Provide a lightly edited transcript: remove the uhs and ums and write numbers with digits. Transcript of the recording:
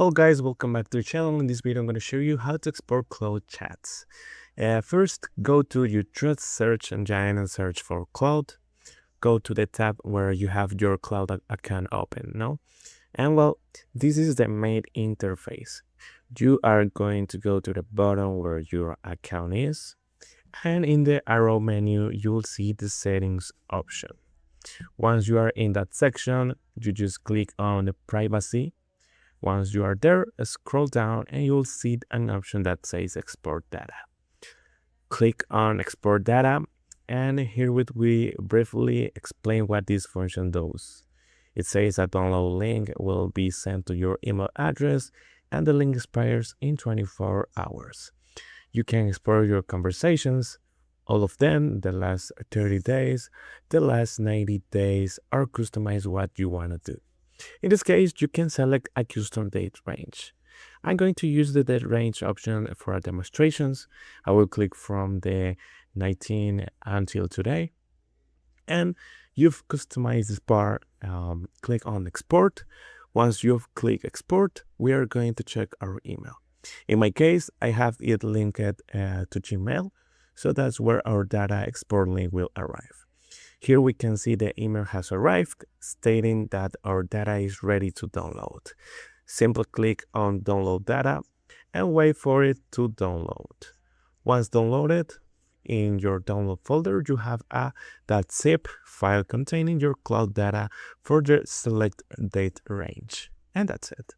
Hello guys, welcome back to the channel. In this video, I'm going to show you how to export Claude chats. First, go to your trust search engine and search for Claude. Go to the tab where you have your Claude account open, And well, this is the main interface. You are going to go to the bottom where your account is. And in the arrow menu, you will see the settings option. Once you are in that section, you just click on the privacy. Once you are there, scroll down and you'll see an option that says export data. Click on export data, and here we briefly explain what this function does. It says a download link will be sent to your email address and the link expires in 24 hours. You can export your conversations, all of them, the last 30 days, the last 90 days, or customize what you want to do. In this case, you can select a custom date range. I'm going to use the date range option for our demonstrations. I will click from the 19 until today. And you've customized this bar. Click on export. Once you've clicked export, we are going to check our email. In my case, I have it linked to Gmail. So that's where our data export link will arrive. Here we can see the email has arrived, stating that our data is ready to download. Simply click on download data and wait for it to download. Once downloaded, in your download folder, you have a .zip file containing your Claude data for the select date range. And that's it.